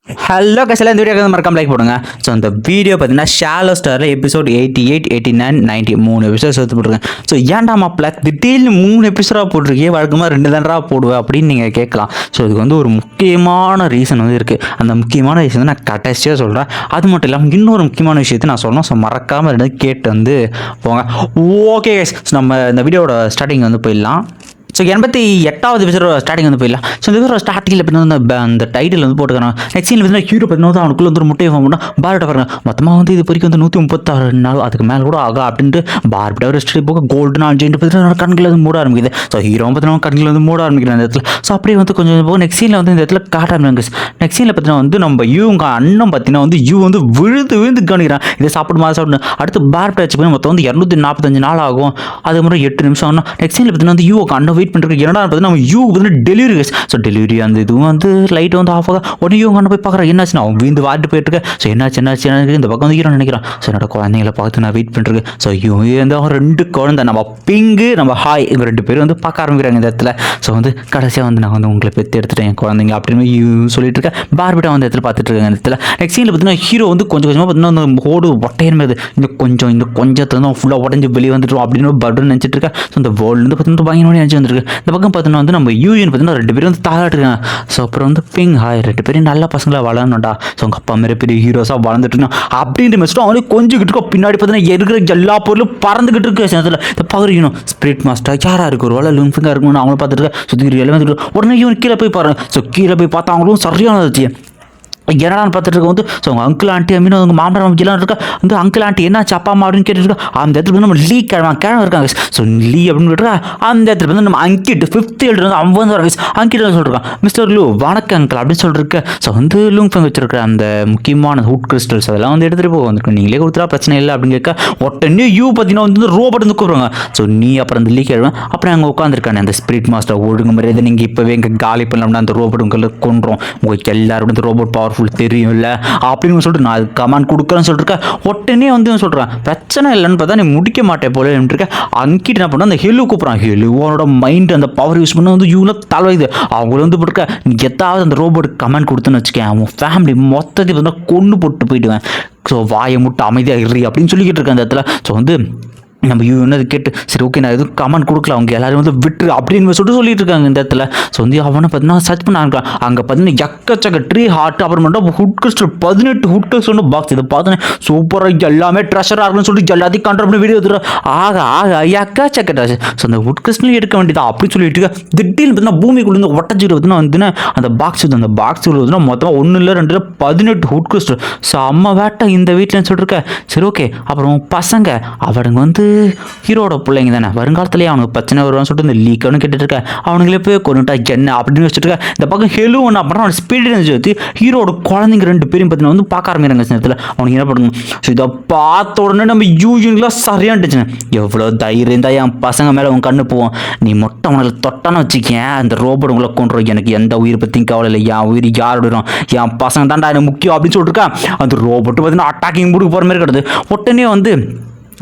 Hello கசல இந்த video மறக்காம like போடுங்க. ஸோ அந்த வீடியோ பார்த்தீங்கன்னா ஷாலோ ஸ்டாரில் எபிசோட் 88, 89, 90 3 எபிசோட் சேர்த்து போட்டுருக்கேன். ஸோ ஏன்டா மாப்பிள்ள திடீர்னு 3 எபிசோடாக போட்டிருக்கே, வழக்கமாக 2 தானடா போடுவேன் அப்படின்னு நீங்கள் கேட்கலாம். ஸோ இதுக்கு வந்து ஒரு முக்கியமான ரீசன் வந்து இருக்குது. அந்த முக்கியமான ரீசன் வந்து நான் கடைசியாக சொல்கிறேன். அது மட்டும் இல்லாமல் இன்னொரு முக்கியமான விஷயத்தை நான் சொல்லணும். ஸோ மறக்காமல் 2 கேட்டு வந்து போங்க. ஓகே கைஸ், நம்ம இந்த வீடியோட ஸ்டார்டிங் வந்து போயிடலாம். ஸோ 88வது எபிசோட ஸ்டார்டிங் வந்து போயிடலாம். ஸோ இந்த எபிசோட ஸ்டார்டிங்கில் பார்த்தீங்கன்னா அந்த டைட்டில் வந்து போட்டுக்கிறாங்க. நெக்ஸ்ட் சீனில் பார்த்தீங்கன்னா ஹீரோ பார்த்தீங்கன்னா அவனுக்குள்ள வந்து ஒரு முட்டையை ஃபோன் பண்ணால் பார்பிட்ட பாருங்க. மொத்தமாக வந்து இது வரைக்கும் வந்து 136 நாள் அதுக்கு மேலே கூட ஆகா அப்படின்ட்டு பார்பிட்ட ஒரு ஸ்டடி போக கோல்டு ஆன்ஜின்ட்டு பார்த்தீங்கன்னா கண்களை வந்து மூட ஆரம்பிக்குது. ஸோ ஹீரோ பார்த்தீங்கன்னா கண்களை வந்து மூட ஆரம்பிக்கிறேன் அந்த இடத்துல. ஸோ அப்படியே வந்து கொஞ்சம் போக நெக்ஸ்ட் சீனில் வந்து இந்த இடத்துல காட்ட ஆரம்பிங்க. நெக்ஸ்ட் சீனில் பார்த்தீங்கன்னா வந்து நம்ம யூங்க அண்ணன் பார்த்தீங்கன்னா வந்து யூ வந்து விழுந்து கவனிக்கிறான். இதை சாப்பிடுமா சாப்பிடணும். அடுத்து பார்பிட்ட வச்சு போய் மொத்தம் வந்து 245 நாள் ஆகும். அதுக்கப்புறம் 8 நிமிஷம் ஆகணும். நெக்ஸ்ட் சீனில் பார்த்தீங்கன்னா வந்து யூ அண்ணன் வெயிட் பண்ணுறது என்னடா நம்ம யூ வந்து டெலிவரி. ஸோ டெலிவரி அந்த இதுவும் வந்து லைட் வந்து ஆஃப் ஆக உடனே யூ அண்ணன் போய் பார்க்குறேன். என்னாச்சுன்னா அவன் வீந்து வாட்டு போயிட்டு இருக்க. ஸோ என்னாச்சு இந்த பக்கம் வந்து ஹீரோ நினைக்கிறான். ஸோ என்னோட குழந்தைங்களை பார்த்து நான் வெயிட் பண்ணிருக்கு. ஸோ யூ வந்து அவன் 2 குழந்தை நம்ம பிங்கு நம்ம ஹாய் இவங்க 2 பேரும் வந்து பார்க்க ஆரம்பிக்கிறாங்க இந்த இடத்துல. ஸோ வந்து கடைசியாக வந்து நான் வந்து உங்களை பெற்று எடுத்துட்டேன் என் குழந்தைங்க அப்படின்னு யூ சொல்லிட்டு இருக்கேன். பார்பிட்டா வந்து இடத்துல பார்த்துட்டு இருக்காங்க இந்த இடத்துல. நெக்ஸ்ட் சீனில் பார்த்தீங்கன்னா ஹீரோ வந்து கொஞ்சம் கொஞ்சமாக பார்த்தீங்கன்னா அந்த ஓடு ஒட்டையன் மாதிரி இந்த கொஞ்சத்தை வந்து ஃபுல்லாக உடஞ்சி வெளியே வந்துட்டோம் அப்படின்னு பட்டன் நினச்சிட்டு இருக்கேன். ஸோ இந்த வேர்ல்டு பார்த்தீங்கன்னா பயங்கரமாக நினச்சி வந்துருக்கு. இந்த பக்கம் பார்த்தீங்கன்னா வந்து நம்ம யூஎன் பார்த்தீங்கன்னா 2 பேரும் வந்து தாளாட்டுருக்காங்க. ஸோ அப்புறம் வந்து பிங் ஹாய் 2 பேரும் நல்ல பசங்களாக வளரணும்டா. ஸோ உங்கள் அப்பா மாரி பெரிய ஹீரோஸாக வளர்ந்துட்டு இருக்கோம் அப்படின்ட்டு மெஸ்ட்டு அவனே கொஞ்சிக்கிட்டு இருக்கோம். பின்னாடி பார்த்தீங்கன்னா இருக்கிற எல்லா பொருளும் பறந்துக்கிட்டு இருக்கு. அதில் இந்த பகுதிக்கணும் ஸ்பிரிட் மாஸ்டர் யாராக இருக்கு ஒரு வேலை லூம்பிங்காக இருக்குன்னு அவங்கள பார்த்துட்டு சுற்றி எல்லாம் வந்துட்டு உடனே இவன் கீழே போய் பாருங்க. ஸோ கீழே போய் பார்த்தா அவங்களும் சரியானது என்னடான்னு பார்த்துட்டு இருக்க வந்து. ஸோ அவங்க அங்கிள் ஆண்டி அம்மீனும் அவங்க மாமனார் மாமிலாம் இருக்கா வந்து அங்கிள் ஆண்டி என்னாச்சு அப்பா அம்மா அப்படின்னு கேட்டுருக்கா. அந்த இடத்துல வந்து நம்ம லீ கிழமை இருக்காங்க. ஸோ லீ அப்படின்னு கேட்டுருக்கா. அந்த இடத்துல வந்து நம்ம அங்கிட் 5th இயர் வந்து அவன் வந்து வராங்க. அங்கிட் சொல்லிருக்கான் மிஸ்டர் லூ வணக்கம் அங்கிள் அப்படின்னு சொல்லிருக்க. ஸோ வந்து லூங்ஃபங் வச்சிருக்க அந்த முக்கியமான ஹூட் கிறிஸ்டல்ஸ் அதெல்லாம் வந்து எடுத்துகிட்டு போக வந்துருக்கு. நீங்களே கொடுத்துட்டா பிரச்சனை இல்லை அப்படின்னு கேட்க உடனே யூ பார்த்தீங்கன்னா வந்து ரோபோட் வந்து கூப்பிடுறாங்க. ஸோ நீ அப்புறம் அந்த லீ கிழமை அப்புறம் அங்கே உட்காந்துருக்கானே அந்த ஸ்பிரிட் மாஸ்டர் ஒழுங்கு மாதிரி இதை நீங்கள் இப்போவே எங்கள் காலி பண்ணலாம்னா அந்த ரோபோட் உங்களுக்கு கொண்டுறோம். உங்களுக்கு எல்லாரும் இந்த ரோபோட் பவர் தெரியும்ல அப்படின்னு சொல்லிட்டு நான் அது கமாண்ட் கொடுக்குறேன்னு சொல்லிருக்கேன். உடனே வந்து சொல்கிறேன் பிரச்சனை இல்லைன்னு பார்த்தா நீ முடிக்க மாட்டே போல இருக்க. அங்கிட்டு என்ன பண்ண அந்த ஹெலு கூப்பிட்றான். ஹெலுவோட மைண்ட் அந்த பவர் யூஸ் பண்ண வந்து யூவில் தலைவைது. அவங்கள வந்து போட்டுருக்க நீ எதாவது அந்த ரோபோட்டுக்கு கமெண்ட் கொடுத்துன்னு வச்சுக்கேன் அவன் ஃபேமிலி மொத்தத்தை வந்து கொண்டு போட்டு போயிடுவேன். ஸோ வாயை முட்டை அமைதியாக இரு அப்படின்னு சொல்லிக்கிட்டு இருக்கேன் அந்த இடத்துல. ஸோ வந்து நம்ம யூ என்ன கேட்டு சரி ஓகே நான் எதுவும் கமெண்ட் கொடுக்கல அவங்க எல்லாரும் வந்து விட்டு அப்படின்னு சொல்லிட்டு இருக்காங்க இந்த இடத்துல. ஸோ வந்து அவனை பார்த்தீங்கன்னா சர்ச் பண்ண ஆரம்பிக்கலாம். அங்கே பார்த்தீங்கன்னா எக்கச்சக்க ட்ரீ ஹார்ட் அப்புறம் மட்டும் hood crystal 18 hood crystal box இதை பார்த்தோன்னே சூப்பராக எல்லாமே ட்ரெஷராக இருக்குன்னு சொல்லிட்டு எல்லாத்தையும் கண்ட்ரோல் பண்ணி வீடியோ எடுத்துட்டு ஆக எக்கச்சக்க ட்ரெஷர். ஸோ அந்த ஹுட் கிறிஸ்டல் எடுக்க வேண்டியதா அப்படின்னு சொல்லிட்டு திடீர்னு பார்த்தீங்கன்னா பூமிக்குள்ளேருந்து ஒட்டச்சிட்டு பார்த்தீங்கன்னா வந்து அந்த பாக்ஸ் அந்த பாக்ஸுக்குள்ள பார்த்தீங்கன்னா மொத்தமாக 1 இல்லை 2 இல்லை 18 ஹுட் கிறிஸ்டல். ஸோ அம்மா வேட்டை இந்த வீட்டில்னு சொல்லிருக்கேன். சரி ஓகே அப்புறம் பசங்க அவனுங்க வந்து ஹீரோட பிள்ளைங்க தானே வருங்காலத்துலேயே அவனுக்கு பிரச்சனை வருவான்னு சொல்லிட்டு இந்த லீக்கன்னு கேட்டுட்டு இருக்க. அவனுங்களே போய் கொண்டுட்டா என்ன அப்படின்னு வச்சுட்டு இருக்க. இந்த பக்கம் ஹெலு ஒன்று அப்புறம் அவன் ஸ்பீடு வச்சு ஹீரோட குழந்தைங்க 2 பேரும் பார்த்தீங்கன்னா வந்து பார்க்க ஆரம்பிக்கிறாங்க நேரத்தில். அவனுக்கு என்ன பண்ணுங்க. ஸோ இதை பார்த்த உடனே நம்ம யூனிலாம் சரியான்ட்டுச்சுங்க. எவ்வளோ தைரியம் தான் என் பசங்க மேலே அவன் கண்ணு போவோம். நீ மொட்டை அவனுக்கு தொட்டான்னு வச்சுக்கேன் அந்த ரோபோட் உங்களை கொண்டுரும். எனக்கு எந்த உயிர் பற்றியும் கவலை இல்லை. என் உயிர் யாரோடும் என் பசங்க தான்டா எனக்கு முக்கியம் அப்படின்னு சொல்லிட்டுருக்கா. அந்த ரோபோட்டு பார்த்தீங்கன்னா அட்டாக்கிங் முடிக்க போகிற மாதிரி கிடது. உடனே வந்து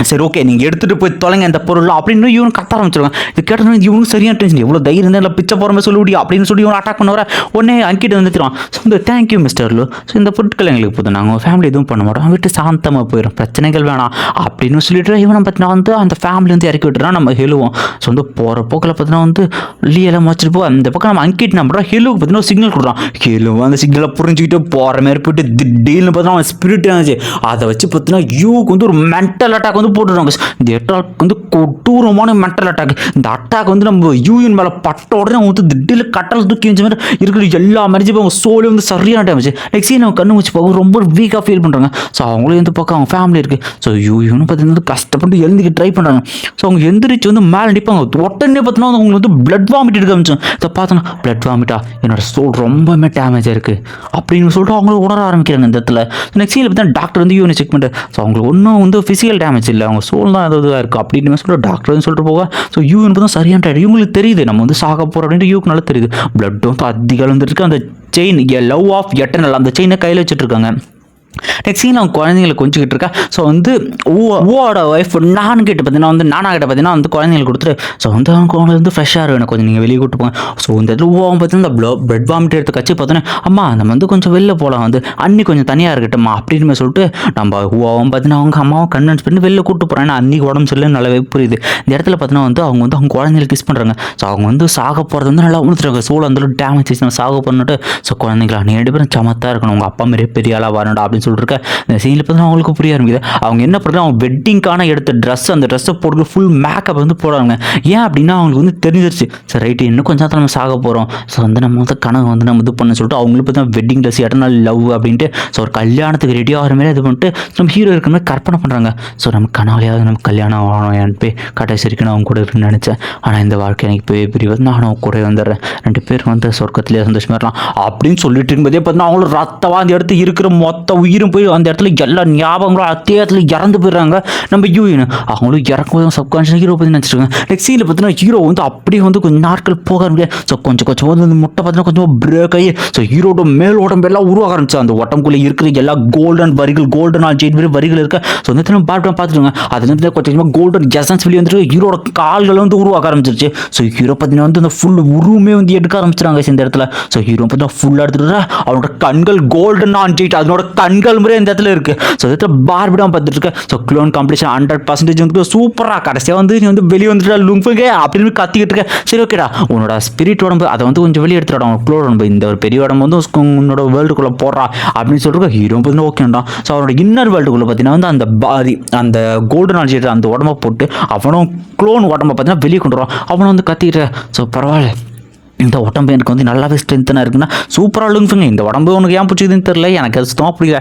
சரி ஓகே நீங்கள் எடுத்துகிட்டு போய் தொலைங்க இந்த பொருள் அப்படின்னு இவனு கத்த ஆரம்பிச்சிருவாங்க. இது கேட்டோம் இவனுக்கு சரியான டென்ஷன் எவ்வளோ தைரியம் இல்லை பிச்சை போகிற மாதிரி சொல்லி முடியும் அப்படின்னு சொல்லி இவனை அட்டாக் பண்ண வர உடனே அங்கிட்ட வந்துடுவான். ஸோ இந்த தேங்க்யூ மிஸ்டர் லூ. ஸோ இந்த பொருட்கள் எங்களுக்கு போதும் நாங்கள் ஃபேமிலி எதுவும் பண்ண மாட்டோம் வீட்டு சாந்தமாக போயிடும் பிரச்சனைகள் வேணாம் அப்படின்னு சொல்லிட்டு இவனை பார்த்தீங்கன்னா வந்து அந்த ஃபேமிலி வந்து இறக்கி விட்டுறான் நம்ம ஹெலுவோம். ஸோ வந்து போகிற போக்கில் பார்த்தீங்கன்னா வந்து லீ எல்லாம் வச்சுட்டு போ அந்த பக்கம் நம்ம அங்கிட் என்ன பண்ணுறோம் ஹெலுக்கு பார்த்தீங்கன்னா சிக்னல் கொடுறான். ஹெலு அந்த சிக்னலை புரிஞ்சுக்கிட்டு போகிற மாதிரி போயிட்டு திடீர்னு பார்த்தீங்கன்னா அவன் ஸ்பிரிட் இருந்துச்சு. அதை வச்சு பார்த்தீங்கன்னா யூக்கு வந்து ஒரு மென்டல் அட்டாக் வந்து போட்டுருவாங்க. இந்த அட்டாக் வந்து கொடூரமான மென்டல் அட்டாக். இந்த அட்டாக் வந்து நம்ம யூஎன் மேலே பட்ட உடனே வந்து திடீர்னு கட்டல் தூக்கி வச்ச மாதிரி இருக்கிற எல்லா மரிச்சு அவங்க சோலே வந்து சரியான டைம் வச்சு நெக்ஸ்ட் சீன் அவங்க கண்ணு வச்சு பார்க்க ரொம்ப வீக்காக ஃபீல் பண்ணுறாங்க. ஸோ அவங்களும் வந்து பக்கம் அவங்க ஃபேமிலி இருக்குது. ஸோ யூன்னு பார்த்தீங்கன்னா கஷ்டப்பட்டு எழுந்திக்க ட்ரை பண்ணுறாங்க. ஸோ அவங்க எந்திரிச்சு வந்து மேலே நிற்பாங்க. உடனே பார்த்தீங்கன்னா அவங்களுக்கு வந்து பிளட் வாமிட் எடுக்க ஆரம்பிச்சோம். இதை பார்த்தோன்னா பிளட் வாமிட்டா என்னோட சோல் ரொம்பவே டேமேஜாக இருக்குது அப்படின்னு சொல்லிட்டு அவங்களும் உணர ஆரம்பிக்கிறாங்க இந்த இடத்துல. நெக்ஸ்ட் சீனில் பார்த்தீங்கன்னா டாக்டர் வந்து யூனை செக் பண்ணிட்டு ஸோ அவங்களுக்கு ஒன்றும் வந்து ஃபிசிக்கல் டேமேஜ் இல்லை அவங்க சோல் தான் ஏதாவது இருக்குது அப்படின்னு சொல்லிட்டு டாக்டர்னு சொல்லிட்டு போக. ஸோ யூன்னு பார்த்தா சரியான டைம் இவங்களுக்கு தெரியுது நம்ம வந்து சாக போகிறோம் அப்படின்ட்டு யூக்கு நல்லா தெரியுது. பிளட் வந்து அதிகம் வந்துட்டு அந்த செயின் லவ் ஆஃப் எட்டர்னல் அந்த செயினை கையில் வச்சுட்டு இருக்காங்க. நெக்ஸ்ட் சீனில் அவங்க குழந்தைங்களை கொஞ்சிக்கிட்டு இருக்கா. ஸோ வந்து ஊவோட ஒய்ஃப் நானும் கிட்ட பார்த்தீங்கன்னா வந்து நானா கிட்ட பார்த்தீங்கன்னா வந்து குழந்தைங்களை கொடுத்துட்டு ஸோ வந்து அவங்க குழந்தை வந்து ஃப்ரெஷ்ஷாக இருக்கும், கொஞ்சம் நீங்கள் வெளியே கூட்டு போங்க. ஸோ இந்த இடத்துல ஊவாவும் பார்த்தீங்கன்னா இந்த பிரெட் வாமிட் எடுத்து கட்சி பார்த்தோன்னே அம்மா நம்ம வந்து கொஞ்சம் வெளில போகலாம், வந்து அன்னி கொஞ்சம் தனியாக இருக்கட்டும்மா அப்படின்னு சொல்லிட்டு நம்ம ஊவாவும் பார்த்தீங்கன்னா அவங்க அம்மாவும் கன்வின்ஸ் பண்ணி வெளில கூட்டு போகிறேன். ஏன்னா அன்றைக்கி உடம்பு சரியில்லை, நல்லாவே புரியுது. இந்த இடத்துல பார்த்தீங்கன்னா வந்து அவங்க குழந்தைகளை கிஸ் பண்ணுறாங்க. ஸோ அவங்க வந்து சாக போகிறது வந்து நல்லா உணர்த்துறாங்க. சோளம் அந்த டேமேஜ் ஆச்சு நம்ம சாக பண்ணிட்டு ஸோ குழந்தைங்களா நீ 2 பேரும் சமத்தாக இருக்கணும், உங்கள் அப்பா மாதிரியே பெரிய ஆளாக வரணும்டா அப்படின்னு சொல்லிட்டு இந்த சீனில் பார்த்தீங்கன்னா அவங்களுக்கு புரிய ஆரம்பிக்குது. அவங்க என்ன பண்ணுறாங்க, அவங்க வெட்டிங்கான எடுத்த ட்ரெஸ் அந்த ட்ரெஸ்ஸை போட்டு ஃபுல் மேக்கப் வந்து போடுறாங்க. ஏன் அப்படின்னா அவங்களுக்கு வந்து தெரிஞ்சிருச்சு சரி ரைட்டு இன்னும் கொஞ்சம் நம்ம சாக போகிறோம். ஸோ வந்து நம்ம வந்து கனவு வந்து நம்ம இது பண்ண சொல்லிட்டு அவங்களுக்கு பார்த்தா வெட்டிங் ட்ரெஸ் எட்டர்னல் லவ் அப்படின்ட்டு ஸோ ஒரு கல்யாணத்துக்கு ரெடி ஆகிற மாதிரி இது பண்ணிட்டு நம்ம ஹீரோ இருக்கிற மாதிரி கற்பனை பண்ணுறாங்க. ஸோ நம்ம கனவுலையாவது நம்ம கல்யாணம் ஆகணும் என் போய் கடைசி வரைக்கும் நான் அவங்க கூட இருக்குன்னு நினச்சேன். ஆனால் இந்த வாழ்க்கை எனக்கு போய் பிரிவு நானும் அவங்க கூட வந்துடுறேன், 2 பேரும் வந்து சொர்க்கத்திலே சந்தோஷமாக இருக்கலாம் அப்படின்னு சொல்லிட்டு இருக்கும்போதே பார்த்தீங்கன்னா அவங்களும் ரத்தமாக அந்த இடத்துல இருக்கிற மொத்த உயிரும் போய் அந்த இடத்துல எல்லா ஞாபகங்களும் அதே இடத்துல இறந்து போயிடுறாங்க. நம்ம ஹீரோயின் அவங்களும் இறக்கும் சப்கான்ஷியஸ் ஹீரோ பற்றி நினச்சிருக்காங்க. நெக்ஸ்ட் சீனில் பார்த்தீங்கன்னா ஹீரோ வந்து அப்படியே வந்து கொஞ்சம் நாட்கள் போக முடியாது. ஸோ கொஞ்சம் வந்து முட்டை பார்த்தீங்கன்னா கொஞ்சம் பிரேக் ஆகி ஸோ ஹீரோட மேல் உடம்பு எல்லாம் உருவாக ஆரம்பிச்சு. அந்த உடம்புக்குள்ளே இருக்கிற எல்லா கோல்டன் வரிகள் கோல்டன் ஜெயிட் வரிகள் இருக்க ஸோ இந்த இடத்துல பார்த்துருங்க. அது வந்து கொஞ்சம் கோல்டன் எசன்ஸ் வெளியே வந்துட்டு ஹீரோட கால்கள் வந்து உருவாக ஆரம்பிச்சிருச்சு. ஸோ ஹீரோ பார்த்தீங்கன்னா வந்து அந்த ஃபுல் உருவமே வந்து எடுக்க ஆரம்பிச்சிட்டாங்க இந்த இடத்துல. ஸோ ஹீரோ பார்த்தீங்கன்னா ஃபுல்லாக எடுத்துட்டு அவனோட கண்கள் கோல்டன் ஜெயிட் அதனோட கண்கள் முறை இந்த இடத்துல இருக்கு. ஸோ இடத்துல பார்பிடாம பார்த்துட்டு இருக்க. ஸோ க்ளோன் காம்படிஷன் 100% வந்து சூப்பராக கடைசியாக வந்து நீ வந்து வெளியே வந்துட்டு லுங்குங்க அப்படின்னு கத்திக்கிட்டு இருக்க. சரி ஓகேடா உன்னோட ஸ்பிரிட் உடம்பு அதை வந்து கொஞ்சம் வெளியே எடுத்துடா, உனக்கு க்ளோன் உடம்பு இந்த ஒரு பெரிய உடம்பு வந்து உன்னோட வேர்ல்டுக்குள்ளே போடுறா அப்படின்னு சொல்லிட்டு ஹீரோ வந்து ஓகேண்டா. ஸோ அவனோட இன்னர் வேர்ல்டுக்குள்ளே பார்த்தீங்கன்னா வந்து அந்த பாதி அந்த கோல்டன் ஆல்ஜி அந்த உடம்பை போட்டு அவனும் க்ளோன் உடம்பை பார்த்தீங்கன்னா வெளியே கொண்டு வரான். அவனை வந்து கத்திக்கிட்டு ஸோ பரவாயில்ல இந்த உடம்பு எனக்கு வந்து நல்லாவே ஸ்ட்ரென்த்தனாக இருக்குன்னா சூப்பராக லுங்குங்க. இந்த உடம்பு உனக்கு ஏன் பிடிச்சதுன்னு தெரியல, எனக்கு அது சுத்தமாக பிடிக்கல.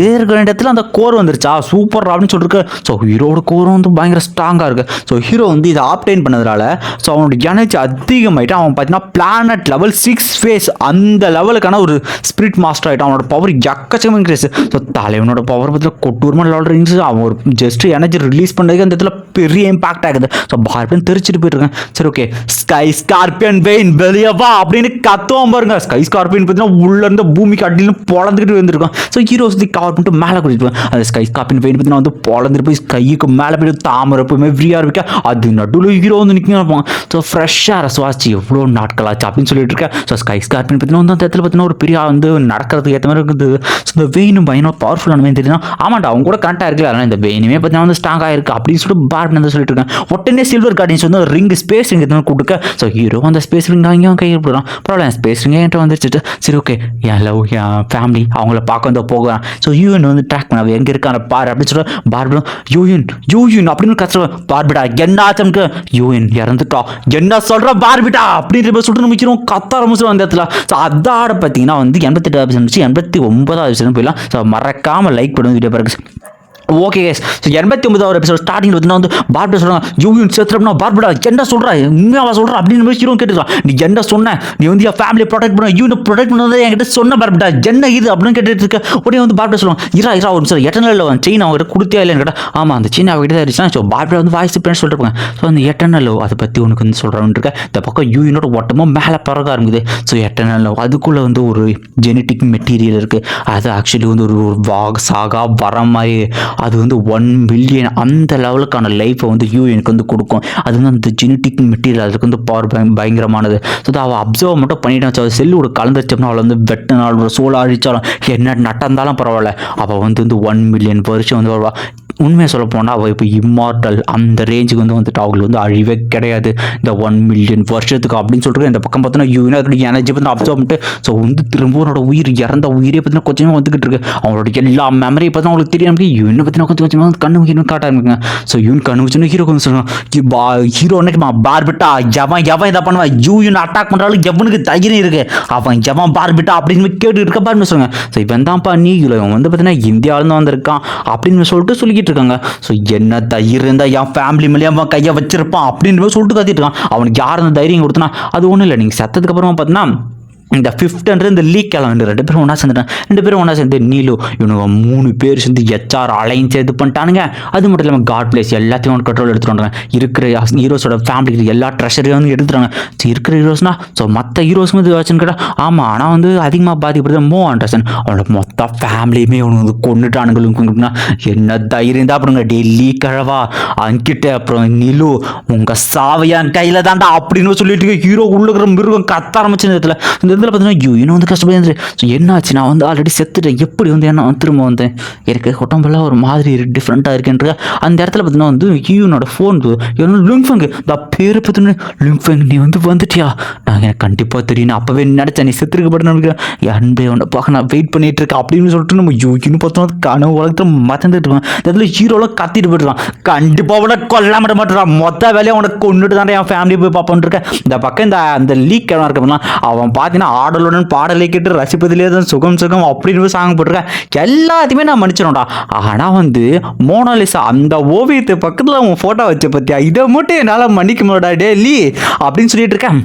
இருக்கிற இடத்துல அந்த கோர் வந்துருச்சா சூப்பர் அப்படின்னு சொல்லிருக்கு. ஸோ ஹீரோட கோரும் வந்து பயங்கர ஸ்ட்ராங்காக இருக்குது. ஸோ ஹீரோ வந்து இதை ஆப்டைன் பண்ணதுனால ஸோ அவனோட எனர்ஜி அதிகமாகிட்டு அவன் பார்த்தீங்கன்னா பிளானட் லெவல் 6 ஃபேஸ் அந்த லெவலுக்கான ஒரு ஸ்பிரிட் மாஸ்டர் ஆகிட்டான். அவனோட பவர் எக்கச்சக்கமாக இன்க்ரீஸ். ஸோ தலைவனோட பவர் பற்றி கொட்டூர்மா லெவல் இன்க்ரீஸ். அவன் ஒரு ஜஸ்ட் எனர்ஜி ரிலீஸ் பண்ணுறதுக்கு அந்த இடத்துல பெரிய இம்பாக்ட் ஆகுது. ஸோ பார்பியன் தெரிச்சுட்டு போயிட்டுருக்கேன். சரி ஓகே ஸ்கை ஸ்கார்பியன் வெயின் வெளியவா அப்படின்னு கத்துவோம் பாருங்க. ஸ்கை ஸ்கார்பியன் பார்த்தீங்கன்னா உள்ள இருந்து பூமிக்கு அடியில் பொழந்துக்கிட்டு வந்துருக்கோம். ஸோ ஹீரோ வந்து கவர் பண்ணிட்டு மேலே கூட்டிட்டு அந்த ஸ்கை ஸ்கார்பியன் வெயின் பார்த்தீங்கன்னா வந்து பொழந்துட்டு போய் கைக்கு மேலே போய் தாமரை எப்பவுமே ஃப்ரீயாக இருக்க அது நடுவில் ஹீரோ வந்து நிற்கும். ஸோ ஃப்ரெஷ்ஷாக சுவாசி எவ்வளோ நாட்கள் ஆச்சு அப்படின்னு சொல்லிட்டு இருக்கேன். ஸோ ஸ்கை ஸ்கார்பியன் பார்த்தீங்கன்னா வந்து அந்த இடத்துல பார்த்தீங்கன்னா ஒரு பெரிய வந்து நடக்கிறதுக்கு ஏற்ற மாதிரி இருக்குது. ஸோ இந்த வெயினும் பயணம் பவர்ஃபுல்லான மாதிரி தெரியுதுன்னா ஆமாண்டா அவங்க கூட கரெக்டாக இருக்குது. அதனால் இந்த வெயினுமே பார்த்தீங்கன்னா வந்து ஸ்ட்ராங்காக இருக்குது அப்படின்னு சொல்லிட்டு பார்பின் வந்து சொல்லிட்டு இருக்கேன். உடனே சில்வர் கார்டியன்ஸ் வந்து ரிங் ஸ்பேஸ் ரிங் எதுவும் கொடுக்க. ஸோ ஹீரோ அந்த ஸ்பேஸ் ரிங் அங்கேயும் கையில் போடுறான். பரவாயில்ல ஸ்பேஸ் ரிங் என்கிட்ட வந்துருச்சுட்டு சரி ஓகே என் லவ் என் ஃபேமிலி அவங்கள பார்க்க வந்து போகிறான். ஸோ யூஎன் வந்து ட்ராக் பண்ண எங்கே இருக்கான பாரு அப்படின்னு சொல்ல பார்பிடும் யூஎன் அப்படின்னு கற்றுவேன். பார்பிடா என்ன ஆச்சம்க்கு யூஎன் இறந்துட்டா என்ன சொல்கிற பார்பிட்டா அப்படின்னு சொல்லிட்டு நம்ம கத்த ஆரம்பிச்சிடும் அந்த இடத்துல. ஸோ அதோட பார்த்தீங்கன்னா வந்து 88 இருந்துச்சு 89 போயிடலாம். ஸோ மறக்காமல் லைக் பண்ணுங்க வீடியோ பாருங்க. ஓகே கேஸ் ஸோ 89வது எபிசோட் ஸ்டார்டிங் பார்த்தீங்கன்னா வந்து பார்பிடா சொல்கிறாங்க யூஎன் சேர்த்துறப்பனா பார்பிடா என்ன சொல்கிறா உண்மையாக சொல்கிறா அப்படின்னு ஹீரோ கேட்டுருக்கான். நீ என்ன சொன்ன நீ வந்து என் ஃபேமிலியை ப்ரொடெக்ட் பண்ண யூனை ப்ரொடெக்ட் பண்ணதை என்கிட்ட சொன்ன பார்பிடா என்ன இது அப்படின்னு கேட்டுட்டு இருக்க. உடனே வந்து பார்பிடா சொல்லுவாங்க இரா ஒரு சார் எட்டர்னல் செயின் அவங்ககிட்ட கொடுத்தே இல்லைன்னு கேட்டால் ஆமாம் அந்த செயின் அவங்ககிட்ட தான் இருந்துச்சுன்னா. ஸோ பார்பிடா வந்து வாய்ஸ் பிளான் சொல்லிருப்பாங்க. ஸோ அந்த எட்டர்னல் அதை பற்றி உனக்கு வந்து சொல்கிறான்னு இருக்க. இந்த பக்கம் யூனோட ஒட்டமும் மேலே பறக்க ஆரம்பிக்குது. ஸோ எட்டர்னல் அதுக்குள்ளே வந்து ஒரு ஜெனட்டிக் மெட்டீரியல் இருக்குது. அது ஆக்சுவலி வந்து ஒரு சாகா வர மாதிரி அது வந்து 1 பில்லியன் அந்த லெவலுக்கான லைஃப்பை வந்து யூஎனுக்கு வந்து கொடுக்கும். அது வந்து அந்த ஜெனட்டிக் மெட்டீரியல் அதுக்கு வந்து பவர் பயங்கரமானது. ஸோ அவள் அப்சர்வ் மட்டும் பண்ணிட்டு செல்லோட கலந்துருச்சோம்னா அவளை வந்து வெட்டினாலும் சோள அழிச்சாலும் என்ன நடந்தாலும் பரவாயில்ல அவள் வந்து 1 மில்லியன் வருஷம் வந்து வருவா. உண்மையாக சொல்ல போனால் அவள் இப்போ இம்மார்டல் அந்த ரேஞ்சுக்கு வந்து வந்துட்டு அவங்களுக்கு வந்து அழிவே கிடையாது இந்த 1 மில்லியன் வருஷத்துக்கு அப்படின்னு சொல்லிட்டு. இந்த பக்கம் பார்த்தோன்னா யூனிட் எனர்ஜி வந்து அப்சர்வ் பண்ணிட்டு ஸோ வந்து திரும்பவோட உயிர் இறந்த உயிரே பார்த்தீங்கன்னா கொஞ்சமாக வந்துக்கிட்டு இருக்கு. அவங்களோட எல்லா மெமரியை பார்த்தா அவங்களுக்கு தெரியாமல் யூனை பற்றினா கொஞ்சம் கண்ணு ஹீரோ காட்ட ஆரம்பிக்குங்க. ஸோ யூன் கண்ணு வச்சுன்னு ஹீரோ கொஞ்சம் சொல்லுவாங்க ஹீரோ என்னமா பார்பிட்டா எவன் இதை பண்ணுவான் யூன் அட்டாக் பண்ணுறாலும் எவனுக்கு தைரியம் இருக்கு அவன் எவன் பார்பிட்டா அப்படின்னு கேட்டு இருக்க பாருன்னு சொல்லுங்க. ஸோ இவன் தான்ப்பா நீ இவன் வந்து பார்த்தீங்கன்னா இந்தியாவிலேருந்து வந்திருக்கான் அப்படின்னு சொல்லிட்டு சொல்லிக்கிட்டு இருக்காங்க. ஸோ என்ன தைரியம் இருந்தால் என் ஃபேமிலி மேலே அவன் கையை வச்சிருப்பான் அப்படின்னு சொல்லிட்டு கத்திட்டு இருக்கான். அவனுக்கு யார் அந்த தைரியம் கொடுத்தனா அது ஒன்றும் இல்லை. நீங்கள் செத்ததுக்கு அப்புறமா பார்த்தீங்கன்னா இந்த ஃபிஃப்த்ன்ற இந்த லீக் கிளம்பி 2 பேரும் ஒன்றா சேர்ந்துட்டாங்க. 2 பேரும் ஒன்றா சேர்ந்து நீலு இவனுங்க 3 பேர் சேர்ந்து HR அலைன்ஸ் இது பண்ணிட்டானுங்க. அது மட்டும் இல்லாமல் காட் பிளேஸ் எல்லாத்தையும் வந்து கண்ட்ரோல் எடுத்துட்டு இருக்கிற ஹீரோஸோட ஃபேமிலிக்கு எல்லா ட்ரெஷரையும் வந்து எடுத்துட்டாங்க. இருக்கிற ஹீரோஸ்னா ஸோ மற்ற ஹீரோஸும் இது வச்சுன்னு கேட்டால் ஆமாம், ஆனால் வந்து அதிகமாக பாதிக்கப்படுது மோ ஆண்டர்சன். அவனோட மொத்த ஃபேமிலியுமே அவனுக்கு வந்து கொண்டுட்டானுங்களுக்குன்னா என்ன தைரியம் தான். அப்புறங்க டெல்லி கழவா அங்கிட்ட அப்புறம் நிலு உங்கள் சாவையான் கையில் தான்டா அப்படின்னு சொல்லிட்டு ஹீரோ உள்ளுக்கிற மிருகம் கத்த ஆரம்பிச்சு இந்த இதில் பார்த்தீங்கன்னா இன்னும் வந்து கஷ்டப்பட்டு ஸோ என்னாச்சு, நான் வந்து ஆல்ரெடி செத்துட்டேன், எப்படி வந்து என்ன திரும்ப வந்தேன், எனக்கு உடம்பெல்லாம் ஒரு மாதிரி டிஃப்ரெண்ட்டாக இருக்குன்ற அந்த இடத்துல பார்த்தீங்கன்னா வந்து ஹீரோனோட ஃபோன் லுங்ஃபெங் இந்த பேர் பார்த்தீங்கன்னா லுங்ஃபெங் நீ வந்து வந்துட்டியா, நான் எனக்கு கண்டிப்பாக தெரியும், அப்போவே நினச்சேன் நீ செத்துருக்கப்பட்டு நினைக்கிறேன், அன்பே உன்னை பார்க்க நான் வெயிட் பண்ணிட்டு இருக்கேன் அப்படின்னு சொல்லிட்டு நம்ம இன்னும் பார்த்தோம் கனவு உலகத்தில் மறந்துட்டு இருக்கோம். இதில் ஹீரோலாம் கத்திட்டு போயிட்டுருக்கான், கண்டிப்பாக உன கொல்ல மாட்டான், மொத்த வேலையை உனக்கு கொண்டுட்டு தான் என் ஃபேமிலி போய் பார்ப்போன்னு இருக்கேன். இந்த பக்கம் அந்த லீக் கிழமை இருக்கப்பலாம் அவன் பார்த்தீங்கன்னா ஆடலுடன் பாடலை கேட்டு ரசிப்பதிலே தான் சுகம் சுகம் அப்படின்னு சாங் போட்டிருக்கேன். எல்லாத்தையுமே நான் மன்னிச்சிடும்டா. ஆனால் வந்து மோனாலிசா அந்த ஓவியத்தை பக்கத்தில் அவன் ஃபோட்டோ வச்ச பற்றியா இதை மட்டும் என்னால் மன்னிக்க முடியாடா டெல்லி அப்படின்னு சொல்லிட்டு இருக்கேன்.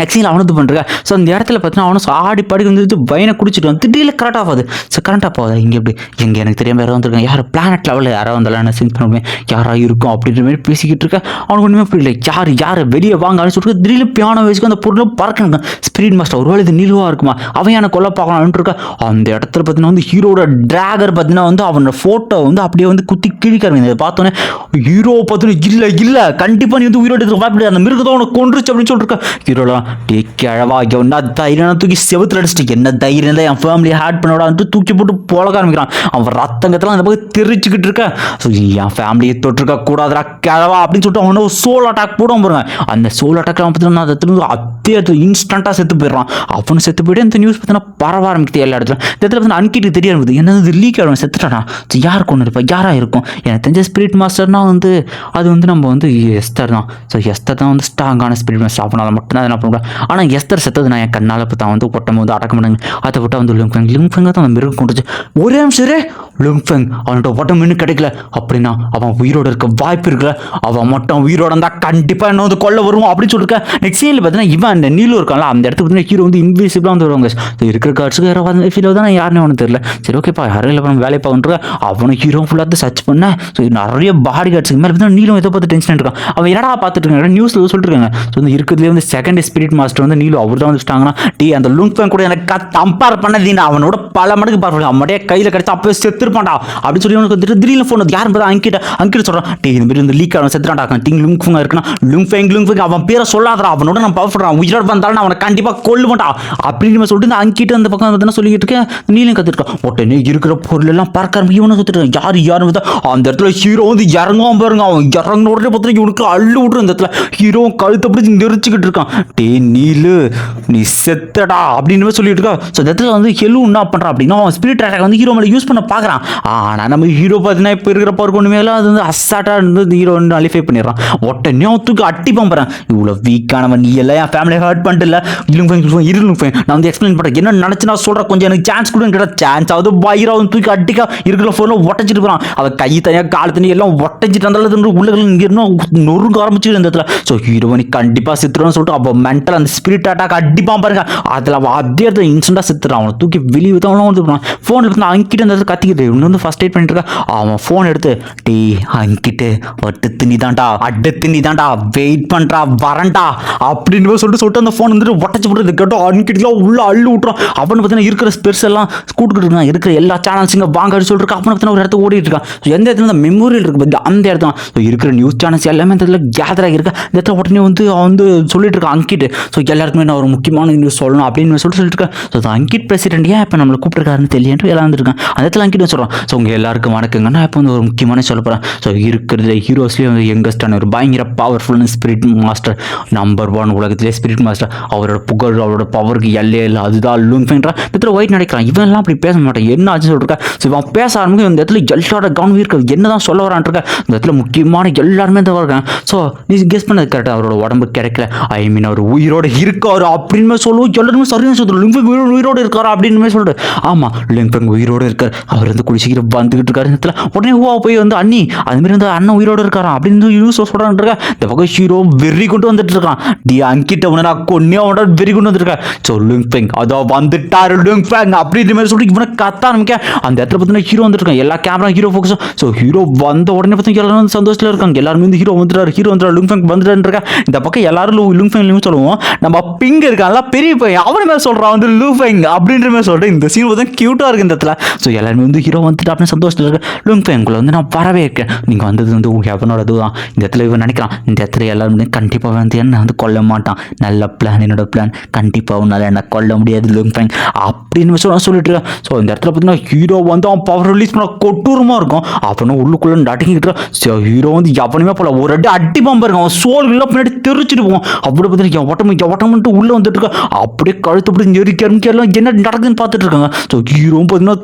ஆக்சுவலி அவனது பண்ணுறேன். ஸோ அந்த இடத்துல பார்த்தீங்கன்னா அவனும் ஆடி பாடி வந்துட்டு பையனை குடிச்சிட்டு வந்து திடீர்னு கரெக்ட் ஆகாது. ஸோ கரண்ட் ஆஃப் ஆகுது இங்கே எப்படி எங்கே எனக்கு தெரியாமல் யாரோ வந்துருக்கேன், யார் பிளானட் லெவலில் யாரோ வந்தாலும் நான் சென்ஸ் பண்ணுவேன் யாராக இருக்கும் அப்படின்ற மாதிரி பேசிக்கிட்டு இருக்கேன். அவனுக்கு ஒன்றுமே புரியல, யார் வெளியே வாங்கன்னு சொல்லிட்டு திடீர்னு பியானோ வயசுக்கு அந்த பொருளும் பறக்கணும். ஸ்பிரிட் மாஸ்டர் ஒருவேளை இது நிலுவாக இருக்குமா, அவன் எனக்கு கொல்ல பார்க்கலான்ட்டு இருக்கேன். அந்த இடத்துல பார்த்தீங்கன்னா வந்து ஹீரோட டிராகர் பார்த்தீங்கன்னா வந்து அவனோட ஃபோட்டோ வந்து அப்படியே வந்து குத்தி கிழிக்காருங்க. இதை பார்த்தோன்னே ஹீரோ பார்த்தோன்னே இல்லை கண்டிப்பாக நீ வந்து உயிரோடு வாய்ப்பு அந்த மிருகத்தை உனக்கு கொண்டுருச்சு அப்படின்னு சொல்லிட்டு ஹீரோலாம் கிழவா என்ன தைரியம் தூக்கி செவுத்துல அடிச்சுட்டு என்ன தைரியம் தான் என் ஃபேமிலியை ஹேட் பண்ணோடான்ட்டு தூக்கி போட்டு போலக ஆரம்பிக்கிறான். அவன் ரத்தங்கத்தெல்லாம் அந்த பக்கம் தெரிச்சுக்கிட்டு இருக்கேன். ஸோ என் ஃபேமிலியை தொட்டிருக்க கூடாதுடா கிழவா அப்படின்னு சொல்லிட்டு அவனை ஒரு சோல் அட்டாக் போடுவோம் பாருங்க. அந்த சோல் அட்டாக் பார்த்தீங்கன்னா அதை திரும்ப அதே இன்ஸ்டண்ட்டாக செத்து போயிடுறான். அவனு செத்து போயிட்டு இந்த நியூஸ் பார்த்தீங்கன்னா பரவ ஆரம்பிக்குது எல்லா இடத்துல. இந்த இடத்துல வந்து அன்கிட்டு தெரிய ஆரம்பிக்குது என்னது லீக் ஆகும் செத்துட்டானா. ஸோ யாருக்கு ஒன்று இருப்பா யாராக இருக்கும் எனக்கு தெரிஞ்ச ஸ்பிரிட் மாஸ்டர்னா வந்து அது வந்து நம்ம வந்து எஸ்தர் தான். ஸோ எஸ்தர் தான் வந்து ஸ்ட்ராங்கான ஸ்பிரிட் மாஸ்டர். அப்படின்னா மட்டும்தான் அதை நான் பண்ணுவேன். ஆனால் எஸ்தர் செத்தது நான் என் கண்ணால் இப்போ தான் வந்து ஒட்டம் வந்து அடக்க மாட்டாங்க. அதை விட்டால் வந்து லுங்ஃபெங் தான் அந்த மிருகம் கொண்டுச்சு. ஒரே நிமிஷம் லுங்ஃபெங் அவன்கிட்ட ஒட்டம் இன்னும் கிடைக்கல அப்படின்னா அவன் உயிரோடு இருக்க வாய்ப்பு இருக்குல்ல, அவன் மட்டும் உயிரோட இருந்தால் கண்டிப்பாக என்ன வந்து கொல்ல வருவோம் அப்படின்னு சொல்லியிருக்கேன். நெக்ஸ்ட் சீனில் பார்த்தீங்கன்னா இவன் அந்த நீலு இருக்கான்ல அந்த இடத்துக்கு பார்த்தீங்கன்னா ஹீரோ வந்து இன்விசிபிளாக வந்து வருவாங்க. இருக்கிற கார்ட்ஸுக்கு யாராவது ஃபீல் தான் யாருன்னு அவனுக்கு தெரியல. சரி ஓகேப்பா யாரும் இல்லை வேலையை பார்க்குற அவனை ஹீரோ ஃபுல்லாக சர்ச் பண்ணேன். ஸோ நிறைய பாடி கார்ட்ஸுக்கு மேலே பார்த்தீங்கன்னா நீலும் எதை பார்த்து டென்ஷன் இருக்கான். அவன் என்னடா பார்த்துட்டு இருக்காங்க நியூஸில் சொல்லிட்டு இருக்காங்க. ஸோ வந்து இருக்கிறதுலேயே வந்து செகண்ட் ஸ்பிரிட் மாஸ்டர் வந்து நீலு அவர் தான் வந்துட்டாங்கன்னா அந்த லுங்ஃபெங் கூட எனக்கு கம்பேர் பண்ணதீங்க அவனோட பல மடங்கு பார்ப்பாங்க. அவனுடைய கையில் கிடைச்சா அப்போ செத்துருப்பான்டா அப்படின்னு சொல்லி அவனுக்கு வந்துட்டு திடீர்னு ஃபோன் வந்து யாரும் பார்த்தா அங்கிட்ட சொல்கிறான் இந்த மாதிரி வந்து லீக் ஆகணும் செத்துறான்டா டிங் லுங்ஃபெங் இருக்குன்னா லுங்ஃபெங் அவன் பேரை சொல்லாதடா அவனோட நான் பவர்ஃபுல்லாக உயிரோட வந்தாலும் அவனை கண்டிப்பாக கொல்லுவான்டா அப்படின்னு சொல்லிட்டு இந்த அங்கிட்ட அந்த பக்கம் வந்து சொல்லிட்டு இருக்கேன். நீலும் கற்றுருக்கான் உடனே இருக்கிற பொருள் எல்லாம் பார்க்க ஆரம்பி இவனை கற்றுட்டு யாரும் அந்த இடத்துல ஹீரோ வந்து இறங்குவான் பாருங்க. அவன் இறங்கின உடனே பார்த்தா இவனுக்கு அள்ளு விட்ரு அந்த இடத்துல ஹீரோ கழுத்தை பிடிச்சி நெரிச்சுக்கிட்டு இருக்கான். நீலு நீ செத்தடா அப்படின்னு சொல்லிட்டு இருக்கா. ஸோ இந்த இடத்துல வந்து ஹெலு என்ன பண்ணுறான் அப்படின்னா அவன் ஸ்பிரிட் அட்டாக் வந்து ஹீரோ மேலே யூஸ் பண்ண பார்க்குறான். ஆனால் நம்ம ஹீரோ பார்த்தீங்கன்னா இப்போ இருக்கிற பவருக்கு ஒன்றுமே அது வந்து அசாட்டாக இருந்து ஹீரோ வந்து அலிஃபை பண்ணிடுறான். உடனே தூக்கி அட்டிப்பான் பாறேன் இவ்வளோ வீக்கானவன் நீ எல்லாம் என் ஃபேமிலியை ஹர்ட் பண்ணிட்டு இல்லை இருலுங்க நான் வந்து எக்ஸ்பிளைன் பண்ணுறேன் என்ன நினச்சி நான் சொல்கிறேன் கொஞ்சம் எனக்கு சான்ஸ் கூட கேட்டால் சான்ஸ் ஆகுது பயிரா வந்து தூக்கி அட்டிக்கா இருக்கிற ஃபோனில் ஒட்டச்சிட்டு போகிறான். அவன் கை தனியாக கால் தனியாக எல்லாம் ஒட்டச்சிட்டு அந்த உள்ள இங்கே நொறுங்க ஆரம்பிச்சு இந்த இடத்துல. ஸோ ஹீரோவனி கண்டிப்பாக சித்துருன்னு சொல்லிட்டு அப்போ மென்டல் அந்த ஸ்பிரிட் அட்டாக் அடிப்பான் பாருங்க. அதில் அதே இடத்துல இன்ஸ்டன்ட்டாக செத்துறான். அவனை தூக்கி வெளியே வித்தவனும் வந்து ஃபோன் எடுத்து அங்கிட்ட இந்த இடத்துல கத்திக்கிட்டு இன்னும் வந்து ஃபர்ஸ்ட் எய்ட் பண்ணிட்டு இருக்கா. அவன் ஃபோன் எடுத்து அங்கிட்டு அடுத்து நீ தாண்டா வெயிட் பண்ணுறா வரண்டா அப்படின்னு சொல்லிட்டு அந்த ஃபோன் வந்துட்டு ஒட்டச்சு போட்டு கேட்டோம் அன்கிட்டலாம் உள்ள அள்ளு விட்டுறான். அவனு பார்த்தீங்கன்னா இருக்கிற ஸ்பெர்ஸ் எல்லாம் கூட்டுக்கிட்டு இருக்கான். இருக்கிற எல்லா சேனல்ஸ் இங்கே வாங்க சொல்லிட்டு அவனை பார்த்தீங்கன்னா ஒரு இடத்துல ஓடிட்டு இருக்கான். ஸோ எந்த இடத்துல அந்த மெமோரியல் இருக்கு அந்த இடத்துல ஸோ இருக்கிற நியூஸ் சேனல்ஸ் எல்லாமே இந்த இடத்துல கேதர் ஆகியிருக்கா. இந்த இடத்துல உடனே வந்து அவன் வந்து சொல்லிட்டு இருக்கான் அங்கிட்டு. ஸோ எல்லாருக்குமே நான் ஒரு முக்கியமான நியூஸ் சொல்லணும் அப்படின்னு சொல்லிட்டு இருக்கேன். ஸோ அங்கிட் பிரசிடென்ட் ஏன் இப்போ நம்மளை கூப்பிட்டுருக்காருன்னு தெரியல எல்லாம் வந்துருக்கான். அந்த இடத்துல அங்கிட்ட சொல்கிறான். ஸோ உங்கள் எல்லாருக்கும் வணக்கங்க நான் இப்போ வந்து ஒரு முக்கியமான சொல்ல போகிறேன். ஸோ இருக்கிறதுல ஹீரோஸ்லேயே வந்து யங்கஸ்டான ஒரு பயங்கர பவர்ஃபுல்லான ஸ்பிரிட் மாஸ்டர் நம்பர் 1 உலகத்திலே ஸ்பிரிட் மாஸ்டர் அவரோட புகழ் அவரோட பவருக்கு எல்லே இல்லை அதுதான் லுங்ஃபெங்கிறான். இந்த இடத்துல ஒயிட் நடக்கிறான். இவன் எல்லாம் அப்படி பேச மாட்டான் என்ன ஆச்சுன்னு சொல்லிருக்கேன். ஸோ இவன் பேச ஆரம்பிக்கும் இந்த இடத்துல எல்லாரோட கவனம் இருக்கிறது என்ன தான் சொல்ல வரான் இருக்கேன். இந்த இடத்துல முக்கியமான எல்லாருமே தான் இருக்காங்க. ஸோ நீ கெஸ் பண்ணது கரெக்டாக அவரோட உடம்பு கிடைக்கல ஐ மீன் அவர் உயிரோட இருக்காரு அப்படின்னு சொல்லுவோம். எல்லாருமே சரியான சொல்லுவோம், லிங் ஃபெங் உயிரோடு இருக்காரு அப்படின்னு சொல்லிட்டு. ஆமாம், லிங் ஃபெங் உயிரோடு இருக்காரு, அவர் வந்து குளிச்சிக்கிட்டு வந்துகிட்டு இருக்காரு. இடத்துல உடனே ஹூவா போய் வந்து அண்ணி அதுமாரி வந்து அண்ணன் உயிரோடு இருக்காராம் அப்படின்னு யூஸ் சொல்கிறான் இருக்கா. இந்த பக்கம் ஹீரோ வெறி கொண்டு வந்துட்டு இருக்கான். டி அங்கிட்ட உடனே கொன்னே அவனோட வெறி கொண்டு வந்துருக்கேன். ஸோ லிங் ஃபெங் அதோ வந்துட்டாரு லிங் ஃபெங் அப்படின்ற மாதிரி சொல்லிட்டு இவனை கத்த ஆரம்பிக்க. அந்த இடத்துல பார்த்தீங்கன்னா ஹீரோ வந்துருக்கான், எல்லா கேமரா ஹீரோ ஃபோக்கஸும். ஸோ ஹீரோ வந்த உடனே பார்த்தீங்கன்னா எல்லாரும் வந்து சந்தோஷத்தில் இருக்காங்க. எல்லாருமே வந்து ஹீரோ வந்துட்டாரு லிங் ஃபெங் வந்துட்டான்னு இருக்கா. இந்த பக்கம் எல்லாரும் லிங் ஃபெங் சொல்லுவோம். நம்ம பிங் இருக்கான்ல பெரிய பையன், அவனுமே சொல்றான் வந்து லிங் ஃபெங் அப்படின்ற மாதிரி சொல்லிட்டு இந்த சீன் வந்து கியூட்டா இருக்கு இந்த இடத்துல. ஸோ எல்லாருமே வந்து ஹீரோ வந்துட்டு அப்படின்னு சந்தோஷத்தில் இருக்கு. லிங் ஃபெங்குள்ள வந்து நான் வரவே இருக்கேன், நீங்க வந்தது வந்து உங்க ஹெவனோட இதுதான். இந்த இடத்துல இவன் நினைக்கிறான் இந்த இடத்துல எல்லாரும் கண்டிப்பாக வந்து என்ன வந்து கொல்ல மாட்டான், நல்ல பிளான் என்னோட பிளான், கண்டிப்பாக உன்னால என்ன கொல்ல முடியாது லிங் ஃபெங் அப்படின்னு சொல்லிட்டு இருக்கேன். ஸோ இந்த இடத்துல பார்த்தீங்கன்னா ஹீரோ வந்து அவன் பவர் ரிலீஸ் பண்ண கொட்டூரமா இருக்கும். அப்படின்னு உள்ளுக்குள்ள நடுங்கிட்டு இருக்கான். ஹீரோ வந்து எவனுமே போல ஒரு அடி பம்பா இருக்கும், அவன் சோல் இல்லை பின்னாடி தெரிச்சிட்டு போவான். அப்படி பார்த்தீங்கன்னா ஒட்டமிட்டு உள்ள வந்துட்டு இருக்கா. அப்படியே கழுத்து அப்படி நெருக்கெல்லாம் என்ன நடக்குதுன்னு பார்த்துட்டு இருக்காங்க. ஸோ ஹீரோ பார்த்தீங்கன்னா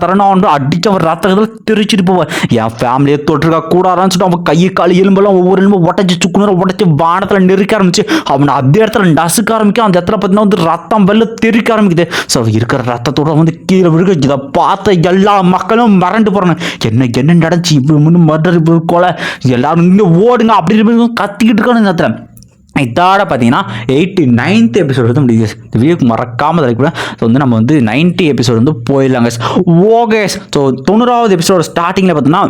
தரன்னு அவன் அடிச்சு அவன் ரத்தத்தில் தெரிச்சிட்டு போவான். என் ஃபேமிலியை தொட்டிருக்கா கூடாதான்னு சொல்லிட்டு அவன் கையை காலி எலும்பெல்லாம் ஒவ்வொரு எலும்பு உடச்சி சுக்குனரை உடச்சி வானத்தில் நெருக்க ஆரம்பிச்சு அவனை அதே இடத்துல நசுக்க ஆரம்பிக்கும். அந்த இடத்துல பார்த்தீங்கன்னா வந்து ரத்தம் வெள்ள தெரிக்க ஆரம்பிக்குது. ஸோ இருக்கிற ரத்தத்தோட வந்து கீழே விழுக. இதை பார்த்த எல்லா மக்களும் மறந்து போறாங்க. என்ன நடந்துச்சு, இப்படி முன்னும் மர்டர் இப்படி கொலை, எல்லாரும் இங்கே ஓடுங்க அப்படின்னு கத்திக்கிட்டு இருக்கானு இந்த இடத்துல. இதோட பார்த்தீங்கன்னா 89th எபிசோடு வந்து முடியுது. இந்த வீடியோக்கு மறக்காமல் தலைக்கூட. ஸோ வந்து நம்ம வந்து 90 எபிசோடு வந்து போயிடலாங்க. ஓகே, ஸோ 90வது எபிசோட ஸ்டார்டிங்கில் பார்த்தீங்கன்னா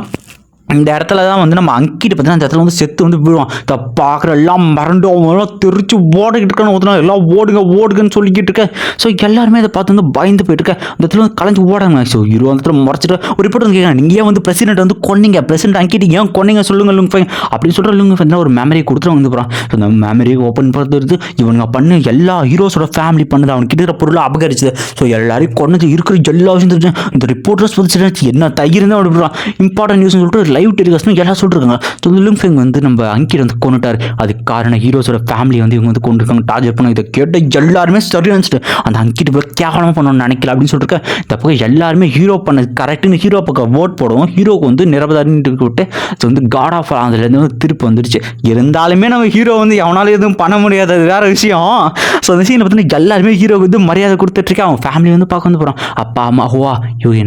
இந்த இடத்துல தான் வந்து நம்ம அங்கிட்டு பார்த்தீங்கன்னா அந்த இடத்துல வந்து செத்து வந்து விடுவான். இதை பார்க்குற எல்லாம் மறந்து அவங்களாம் தெரிச்சு ஓடிக்கிட்டு இருக்கான்னு ஊற்றினா எல்லாம் ஓடுங்கன்னு சொல்லிக்கிட்டு இருக்கேன். ஸோ எல்லாருமே இதை பார்த்து வந்து பயந்து போயிட்டு இருக்கேன். அந்த இடத்துல வந்து கலைஞ்சு ஓடாங்க. ஸோ ஹீரோ அந்த இடத்துல முறைச்சிட்டு ஒரு ரிப்போர்ட் வந்து கேட்குறேன், நீங்கள் ஏன் வந்து பிரசிடென்ட் வந்து கொன்னீங்க, பிரசிடென்ட் அங்கிட்டு ஏன் கொன்னீங்க சொல்லுங்க லிங் ஃபெங் அப்படின்னு சொல்கிற லிங் ஃபெங் ஒரு மெமரி கொடுத்துட்டு வந்து போகிறான். ஸோ அந்த மெமரியை ஓப்பன் பண்ணுறது இவனுங்க பண்ணு எல்லா ஹீரோஸோட ஃபேமிலி பண்ணுது, அவனுக்கு இருக்கிற பொருளை அபகரிச்சுது. ஸோ எல்லாரையும் கொன்னது இருக்கிற எல்லா விஷயம் தெரிஞ்சு இந்த ரிப்போர்ட்டர்ஸ் வந்து என்ன தயிர் தான் அப்படி இம்பார்ட்டன்ட் நியூஸ்னு சொல்லிட்டு லைவ் டெலிகாஸ்ட்னு எல்லாம் சொல்லிருக்காங்க. ஸோ லிங் ஃபெங் வந்து நம்ம அங்கிட் வந்து கொண்டுட்டார், அதுக்கு காரணம் ஹீரோஸோட ஃபேமிலி வந்து இவங்க வந்து கொண்டுருக்காங்க, டார்கெட் பண்ண. இதை கேட்ட எல்லாருமே சரி நினச்சிட்டு அந்த அங்கிட்டு போய் கேவலமாக பண்ணணும்னு நினைக்கல அப்படின்னு சொல்லிட்டு இந்த பக்கம் எல்லாருமே ஹீரோ பண்ணது கரெக்டுன்னு ஹீரோ பக்கம் ஓட் போடுவோம். ஹீரோக்கு வந்து நிரபதாரின்னு விட்டு ஸோ வந்து காட் ஆஃப் அதுலேருந்து வந்து திருப்பி வந்துடுச்சு. இருந்தாலுமே நம்ம ஹீரோ வந்து எவனாலும் எதுவும் பண்ண முடியாது, அது வேற விஷயம். ஸோ அந்த சீனில் பார்த்தீங்கன்னா எல்லாருமே ஹீரோக்கு வந்து மரியாதை கொடுத்துட்ருக்கேன். அவன் ஃபேமிலி வந்து பார்க்க வந்து போகிறான். அப்பா அம்மா ஹோவா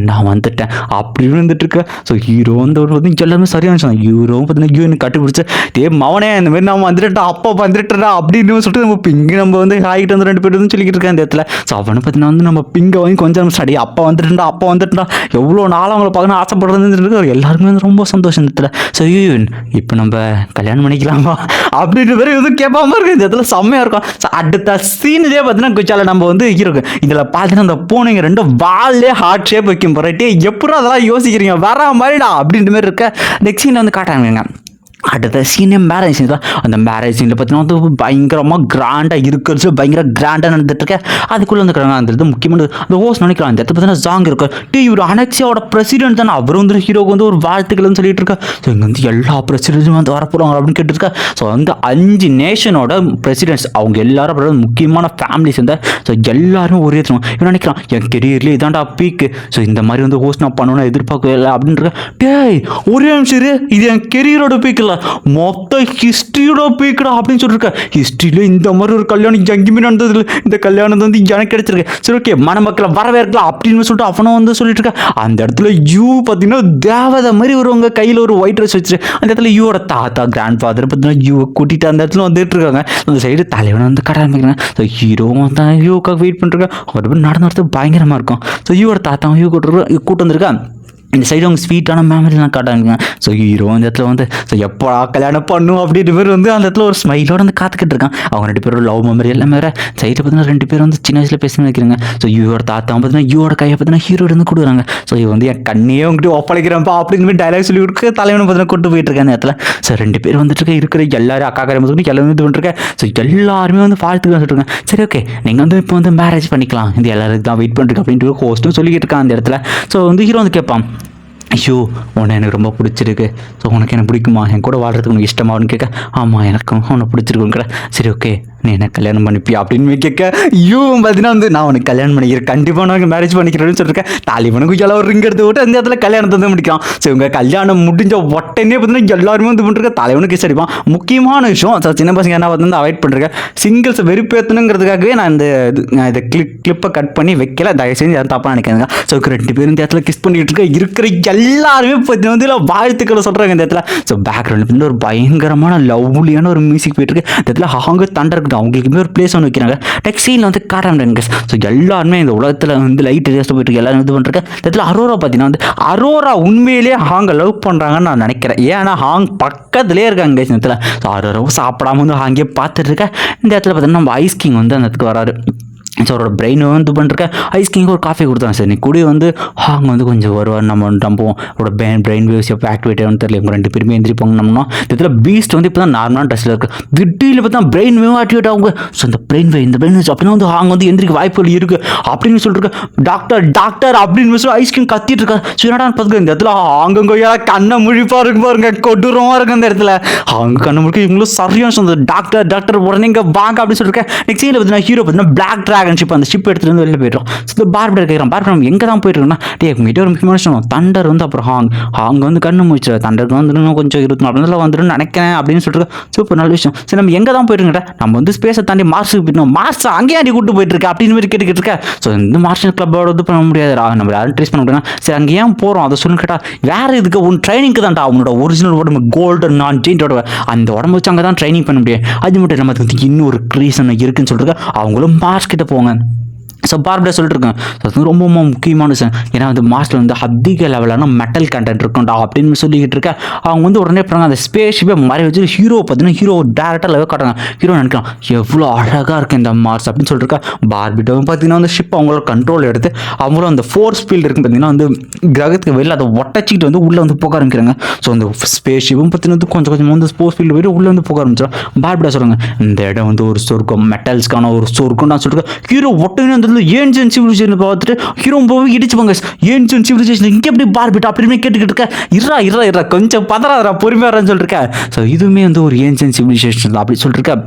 நான் வந்துட்டேன் அப்படின்னு வந்துட்டு இருக்கேன். ஸோ ஹீரோ வந்து எல்லாருமே சரியான சொன்னாங்க. ஹீரோவும் பார்த்தீங்கன்னா ஹீரோயின் கட்டுப்பிடிச்சு மவனே இந்த மாதிரி நம்ம வந்துட்டா அப்பா வந்துட்டா அப்படின்னு சொல்லிட்டு நம்ம பிங்கு நம்ம வந்து ஆகிட்டு வந்து 2 பேர் வந்து சொல்லிக்கிட்டு இருக்கேன் இந்த இடத்துல. ஸோ அவனை பார்த்தீங்கன்னா வந்து நம்ம பிங்கை வாங்கி கொஞ்சம் ஸ்டடி அப்பா வந்துட்டா எவ்வளோ நாள் அவங்கள பார்க்கணும் ஆசைப்படுறதுன்னு எல்லாருமே வந்து ரொம்ப சந்தோஷம் இந்த இடத்துல. ஸோ ஹீரோயின் இப்போ நம்ம கல்யாணம் பண்ணிக்கலாமா அப்படின்ற மாதிரி வந்து கேட்பாம இருக்கு. இந்த இடத்துல செம்மையாக இருக்கும். ஸோ அடுத்த சீன்லேயே பார்த்தீங்கன்னா குச்சால நம்ம வந்து ஹீரோக்கு இதில் பார்த்தீங்கன்னா அந்த பூனைங்க 2 வால்லே ஹார்ட் ஷேப் வைக்கும் போறே எப்படி அதெல்லாம் யோசிக்கிறீங்க வர மாதிரிடா அப்படின்ற மாதிரி இருக்க. நெக்ஸ்ட் சீனில் வந்து காட்டாங்க. அடுத்த சீனே மேரேஜ் சீன் தான். அந்த மேரேஜ் சீனில் பார்த்தீங்கன்னா வந்து பயங்கரமாக கிராண்டாக இருக்கிறது, பயங்கர கிராண்டாக நடந்துட்டு இருக்கேன். அதுக்குள்ளே வந்துக்கிறாங்க. அந்த இது முக்கியமான அந்த ஹோஸ்ட் நினைக்கிறான். அந்த இடத்துல பார்த்தீங்கன்னா ஜாங் இருக்கு. இவர் அனெக்சியாவோட பிரசிடென்ட் தானே, அவர் வந்து ஹீரோக்கு வந்து ஒரு வாழ்த்துக்கள்னு சொல்லிட்டு இருக்கா. ஸோ இங்கே வந்து எல்லா பிரசிடென்ட்ஸும் வந்து வரப்போகிறாங்க அப்படின்னு கேட்டுருக்கா. ஸோ வந்து 5 நேஷனோட பிரசிடென்ட்ஸ் அவங்க எல்லாரும் முக்கியமான ஃபேமிலிஸ் இருந்தால் ஸோ எல்லாரும் ஒரே இவன் நினைக்கிறான் என் கெரியர்லேயே இதான்டா பீக்கு. ஸோ இந்த மாதிரி வந்து ஹோஸ்ட் நான் பண்ணணும்னு எதிர்பார்க்கவே இல்லை அப்படின்ற டேய் ஒரே நிமிஷம் இது என் கெரியரோட பீக்கு மொத்த ஹிஸ்டரியோட பீக்கடா அப்படின்னு சொல்லிருக்க. ஹிஸ்டரியில இந்த மாதிரி ஒரு கல்யாணம் எங்கேயுமே நடந்தது இல்லை, இந்த கல்யாணம் வந்து எனக்கு கிடைச்சிருக்கு. சரி ஓகே மணமக்களை வரவேற்கலாம் அப்படின்னு சொல்லிட்டு அவனும் வந்து சொல்லிட்டு இருக்க. அந்த இடத்துல யூ பார்த்தீங்கன்னா தேவதை மாதிரி வருவாங்க, கையில் ஒரு ஒயிட் ட்ரெஸ் வச்சு. அந்த இடத்துல யூவோட தாத்தா கிராண்ட் ஃபாதர் பார்த்தீங்கன்னா யூவை கூட்டிட்டு அந்த இடத்துல வந்துட்டு இருக்காங்க. அந்த சைடு தலைவனை வந்து கடை ஆரம்பிக்கிறாங்க. ஸோ ஹீரோவும் தான் யூக்காக வெயிட் பண்ணிருக்கேன். ஒரு நடந்து பயங்கரமாக இருக்கும். ஸோ யூவோட தாத்தாவும் யூ கூட்டு வந்திருக்கா. இந்த சைடு அவங்க ஸ்வீட்டான மெமரிலாம் காட்டாங்க. ஸோ ஹீரோ அந்த இடத்துல வந்து ஸோ எப்போ கல்யாணம் பண்ணும் அப்படின்ற பேர் வந்து அந்த இடத்துல ஒரு ஸ்மைலோட வந்து காத்துக்கிட்டு இருக்கான். அவங்க 2 பேரும் லவ் மெமரி எல்லாமே வேறு. சைடில் பார்த்தீங்கன்னா 2 பேர் வந்து சின்ன வயசில் பேசி வைக்கிறாங்க. ஸோ யூவோட தாத்தா பார்த்தீங்கன்னா யூவோட கையை பார்த்தீங்கன்னா ஹீரோட வந்து கொடுக்குறாங்க. ஸோ இவன் வந்து என் கண்ணையே உங்ககிட்ட ஒப்படைக்கிறப்பா அப்படின்னு மாதிரி டைலாக் சொல்லி கொடுக்க தலைவனை பார்த்தீங்கன்னா கூட்டு போயிட்டு இருக்கேன் அந்த இடத்துல. ஸோ 2 பேர் வந்துட்டு இருக்கிற எல்லாரும் அக்கா கரை வந்து எல்லாமே இது பண்ணிருக்கேன். ஸோ எல்லாருமே வந்து வாழ்த்துக்கள் சொல்லிட்டுருக்கேன். சரி ஓகே நீங்கள் வந்து இப்போ வந்து மேரேஜ் பண்ணிக்கலாம், இந்த எல்லாருக்கு தான் வெயிட் பண்ணிருக்கு அப்படின்ட்டு ஹோஸ்ட்டும் சொல்லிக்கிட்டு இருக்கான் அந்த இடத்துல. ஸோ வந்து ஹீரோ வந்து கேட்பான் ஐயோ உன்னை எனக்கு ரொம்ப பிடிச்சிருக்கு, ஸோ உனக்கு என்ன பிடிக்குமா, என் கூட வாழ்றதுக்கு உனக்கு இஷ்டமானு கேட்க ஆமாம் எனக்கும் உன்னை பிடிச்சிருக்குன்னு கேட்க. சரி ஓகே நீ என்ன கல்யாணம் பண்ணிப்பியா அப்படின்னு கேட்க இவன் பார்த்தீங்கன்னா வந்து நான் உனக்கு கல்யாணம் பண்ணிக்கிறேன், கண்டிப்பாக நான் மேரேஜ் பண்ணிக்கிறேன்னு சொல்லியிருக்கேன். தாலிபனுக்கு எல்லாம் ஒரு ரிங் எடுத்து விட்டு அந்த இடத்துல கல்யாணத்தை வந்து முடிக்கலாம். ஸோ இவங்க கல்யாணம் முடிஞ்ச உடனே பார்த்தீங்கன்னா எல்லாருமே வந்து பண்ணுறாங்க, தலைவனுக்கு கிஸ் அடிப்பான். முக்கியமான விஷயம், ஸோ சின்ன பசங்க என்ன வந்து அவாய்ட் பண்ணுறேன், சிங்கிள்ஸை வெறுப்பேற்றணுங்கிறதுக்காகவே நான் இதை கிளிப்பை கட் பண்ணி வைக்கல, தயவு செஞ்சு யாரும் தப்பாக நினைக்காங்க. ஸோ 2 பேரும் இந்த இடத்துல கிஸ் பண்ணிட்டு இருக்கிற எல்லாருமே பார்த்தீங்கன்னா வந்து வாழ்த்துக்களை சொல்கிறாங்க இந்த இடத்துல. ஸோ பேக்ரவுண்டில் ஒரு பயங்கரமான லவ்லியான ஒரு மியூசிக் போயிட்டு இருக்கு. இந்த இடத்துல ஹாங்கு தண்டர் இருக்குது, அவங்களுக்குமே ஒரு பிளேஸ் ஒன்று வைக்கிறாங்க. டெக்ஸியில் வந்து காட்டாங்க. ஸோ எல்லாருமே இந்த உலகத்தில் வந்து லைட் ஏரியாஸ் போயிட்டு இருக்கு, எல்லாரும் இது பண்ணுறாங்க. இந்த இடத்துல அரோரா பார்த்தீங்கன்னா வந்து அரோரா உண்மையிலேயே ஹாங்கை லவ் பண்ணுறாங்கன்னு நான் நினைக்கிறேன். ஏன்னா ஹாங் பக்கத்துலேயே இருக்காங்க இந்த இடத்துல. ஸோ அரோராவும் சாப்பிடாம வந்து ஹாங்கே பார்த்துட்டு இருக்கேன். இந்த இடத்துல பார்த்தீங்கன்னா நம்ம ஐஸ் கிங் வந்து அந்த இடத்துக்கு வராரு. ஸோ அவரோட பிரெயின் வந்து பண்ணிருக்கேன். ஐஸ் கிங்கு ஒரு காஃபி கொடுத்தாங்க. சரி நீ கூட வந்து ஹாங் வந்து கொஞ்சம் வருவார், நம்ம வந்து நம்புவோம். அவரோட பிரெயின் வேவ்ஸ் எப்போ ஆக்டிவேட் ஆகும்னு தெரியல. இவங்க 2 பேருமே எந்திரிப்பாங்க. நம்மனா இதில் பீஸ்ட் வந்து இப்போ தான் நார்மலான ட்ரெஸ்ஸில் இருக்குது. திடீர்னு பார்த்தா பிரெயின் வேவ் ஆக்டிவேட் ஆகுங்க. ஸோ இந்த பிரெயின் வேவ் அப்படின்னா வந்து ஹாங் வந்து எந்திரிக்க வாய்ப்புகள் இருக்குது அப்படின்னு சொல்லிட்டு டாக்டர் டாக்டர் அப்படின்னு சொல்லி ஐஸ் கிங் கத்திட்டு இருக்கா. ஸோ என்னடா பார்த்துக்க இந்த இடத்துல ஹாங்கங்கோயா கண்ணை முழிப்பா இருக்கு பாருங்க, கொடூரமாக இருக்கு இந்த இடத்துல. ஹாங்க கண்ணை முழிக்க இவங்களும் சரியான சொந்த டாக்டர் டாக்டர் உடனே இங்கே வாங்க அப்படின்னு சொல்லியிருக்கேன். நெக்ஸ்ட் சீனில் பார்த்தீங்கன்னா ஹீரோ பார்த்தீங்கன்னா பிளாக் டிராகன் ஷிப், அந்த ஷிப் எடுத்துட்டு வந்து வெளில போயிடும். ஸோ பார்பிடர் கேட்குறான், பார்பிடர் எங்கே தான் போயிட்டு இருக்கோம்னா, உங்ககிட்ட ஒரு முக்கியமான விஷயம், தண்டர் வந்து அப்புறம் ஹாங் வந்து கண்ணு முடிச்சு தண்டருக்கு வந்து கொஞ்சம் 24 வந்துடும் நினைக்கிறேன் அப்படின்னு சொல்லிட்டு. சூப்பர் நல்ல விஷயம். சரி நம்ம எங்கே தான் போயிட்டு நம்ம வந்து ஸ்பேஸை தாண்டி மார்ஸுக்கு போயிட்டோம், மார்ஸ் அங்கேயே அடி கூட்டு போயிட்டு இருக்கா அப்படின்னு மாதிரி கேட்டுக்கிட்டு இருக்கேன். ஸோ இந்த மார்ஷல் கிளப்போட இது பண்ண முடியாது, நம்ம யாரும் ட்ரேஸ் பண்ண முடியாது. சரி அங்கே ஏன் போகிறோம் அதை சொல்லு கேட்டால், வேறு இதுக்கு உன் ட்ரைனிங்க்கு தான்டா, அவனோட ஒரிஜினல் உடம்பு கோல்டன் நான் ஜெயின்டோட அந்த உடம்பு வச்சு அங்கே தான் ட்ரைனிங் பண்ண முடியும். அது மட்டும் நம்ம அதுக்கு இன்னொரு ரீசன் இருக்குன்னு சொல்லிட்டு அவங்களும் மார்ஸ் கிட்ட போங்க. ஸோ பார்பிடர் சொல்லிட்டு இருக்கேன். ஸோ அது ரொம்ப முக்கியமான விஷயம். ஏன்னா வந்து மார்ஸில் வந்து அதிக லெவலான மெட்டல் கண்டென்ட் இருக்கும்டா அப்படின்னு சொல்லிக்கிட்டு இருக்கேன். அவங்க வந்து உடனே போகிறாங்க, அந்த ஸ்பேஸ்ஷிப்பை மறை வச்சு ஹீரோ பார்த்தீங்கன்னா ஹீரோ டேரெக்டாக லெவல் காட்டுறாங்க. ஹீரோ நினைக்கலாம் எவ்வளோ அழகாக இருக்குது இந்த மார்ஸ் அப்படின்னு சொல்லிட்டு இருக்கா. பார்பிடரும் பார்த்தீங்கன்னா அந்த ஷிப் அவங்களோட கண்ட்ரோல் எடுத்து அவங்களும் அந்த ஃபோர்ஸ் ஃபீல்டு இருக்குன்னு பார்த்தீங்கன்னா வந்து கிரகத்துக்கு வெளியில் அதை ஒட்டச்சிக்கிட்டு வந்து உள்ளே வந்து போக ஆரம்பிக்கிறாங்க. ஸோ அந்த ஸ்பேஸ்ஷிப்பும் பார்த்தீங்கன்னா கொஞ்சம் கொஞ்சமாக வந்து ஸ்போர்ட்ஸ் ஃபீல்டு போய்ட்டு உள்ளே வந்து போக ஆரம்பிச்சிடும். பார்பிடர் சொல்லுங்க இந்த இடம் வந்து ஒரு சொர்க்கம், மெட்டல்ஸ்க்கான ஒரு சொர்க்கம் நான் சொல்லிட்டு ஹீரோ ஒட்டுன்னு வந்து ஏன்ஷியன்ட் சிவிலைசேஷன் பார்த்துட்டு ஹீரோ போய் இடிச்சுப்பாங்க. ஏன்ஷியன்ட் சிவிலைசேஷன் இங்கே எப்படி பார்பிட் அப்படின்னு கேட்டுக்கிட்டு இருக்க, இரா கொஞ்சம் பதறாதரா பொறுமையாரான்னு சொல்லிருக்க. ஸோ இதுவுமே வந்து ஒரு ஏன்ஷியன்ட் சிவிலைசேஷன் தான் அப்படி சொல்லிருக்க.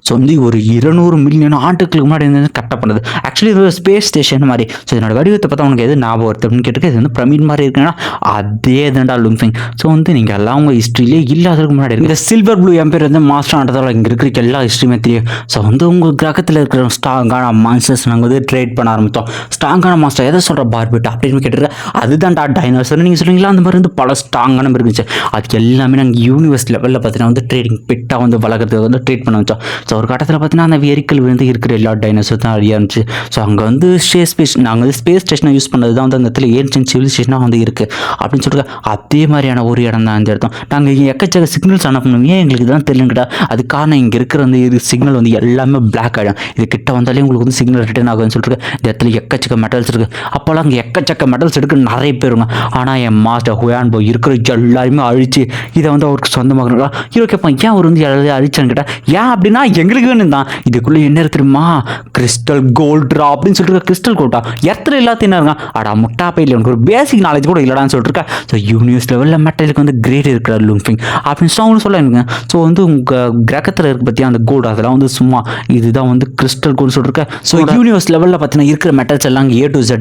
ஸோ வந்து ஒரு 200 மில்லியன் ஆண்டுகளுக்கு முன்னாடி வந்து கட்டப்பட்டது. ஆக்சுவலி இது ஒரு ஸ்பேஸ் ஸ்டேஷன் மாதிரி. ஸோ என்னோட வடிவத்தை பார்த்தா உனக்கு எது ஞாபகம் வருது அப்படின்னு கேட்டுக்க, இது வந்து பிரமிட் மாதிரி இருக்குன்னா அதே தான்டா லும்ஃபிங். ஸோ வந்து நீங்கள் எல்லாம் உங்கள் ஹிஸ்ட்ரியிலே இல்லாததுக்கு முன்னாடி இருக்குது. இந்த சில்வர் ப்ளூ எம்பையர் வந்து மாஸ்டர் ஆனதால் இங்கே இருக்கிற எல்லா ஹிஸ்ட்ரியுமே தெரியும். ஸோ வந்து உங்கள் கிரகத்தில் இருக்கிற ஸ்ட்ராங்கான மான்ஸ்டர்ஸ் நாங்கள் வந்து ட்ரேட் பண்ண ஆரம்பித்தோம். ஸ்ட்ராங்கான மாஸ்டர் எதை சொல்கிற பார்பிட் அப்படின்னு கேட்டுருக்க, அதுதான்டா டைனோசர் நீங்கள் சொல்லுவீங்களா, அந்த மாதிரி வந்து பல ஸ்ட்ராங்கான இருந்துச்சு. அது எல்லாமே நாங்கள் யூனிவர்ஸ் லெவலில் பார்த்தீங்கன்னா வந்து ட்ரேடிங் பெட்டாக வந்து வளர்க்குறதுக்கு வந்து ட்ரேட் பண்ண வச்சோம். ஸோ ஒரு கட்டத்தில் பார்த்தீங்கன்னா அந்த வெரிக்கல் வந்து இருக்கிற எல்லா டைனோசர் தான் அழியா இருந்துச்சு. ஸோ அங்கே வந்து நாங்கள் வந்து ஸ்பேஸ் ஸ்டேஷனை யூஸ் பண்ணது தான் வந்து அந்த இடத்துல ஏன்ஷியன்ட் சிவிலைசேஷனாக வந்து இருக்குது அப்படின்னு சொல்லிட்டு அதே மாதிரியான ஒரு இடம் தான் இந்த இடத்தோம். நாங்கள் இங்கே எக்கச்சக்க சிக்னல்ஸ் அனுப்பணும், ஏன் எங்களுக்கு தான் தெரியலங்கிட்டா, அது காரணம் இங்கே இருக்கிற வந்து சிக்னல் வந்து எல்லாமே பிளாக் ஆகிடும். இது கிட்ட வந்தாலே உங்களுக்கு வந்து சிக்னல் ரிட்டர்ன் ஆகுதுன்னு சொல்லிட்டு இந்த இடத்துல எக்கச்சக்க மெட்டல்ஸ் இருக்குது. அப்போல்லாம் அங்கே எக்கச்சக்க மெட்டல்ஸ் எடுக்க நிறைய பேருங்க. ஆனால் என் மாஸ்டர் ஹுயான் போ இருக்கிற எல்லாருமே அழிச்சு இதை வந்து அவருக்கு சொந்தமாக ஹீரோ கேட்பான், ஏன் அவர் வந்து எல்லாரையும் அழிச்சான்னு கேட்டால், ஏன் அப்படின்னா எங்களுக்கு வேணும் தான். இதுக்குள்ளே என்ன இருக்கு தெரியுமா, கிறிஸ்டல் கோல்ட்ரா அப்படின்னு சொல்லிட்டு கிறிஸ்டல் கோல்டா எர்த்தில் எல்லாத்தையும் என்ன இருக்கான், அடா முட்டா பையில் எனக்கு ஒரு பேசிக் நாலேஜ் கூட இல்லடான்னு சொல்லிட்டு. ஸோ யூனிவர்ஸ் லெவலில் மெட்டலுக்கு வந்து கிரேட் இருக்கிற லும்ஃபிங் அப்படின்னு அவங்க சொல்லுங்க. ஸோ வந்து உங்கள் கிரகத்தில் இருக்க பற்றி அந்த கோல்டு அதெல்லாம் வந்து சும்மா இதுதான் வந்து கிறிஸ்டல் கோல்டு சொல்லிருக்கேன். ஸோ யூனிவர்ஸ் லெவலில் பார்த்தீங்கன்னா இருக்கிற மெட்டல்ஸ் எல்லாம் A to Z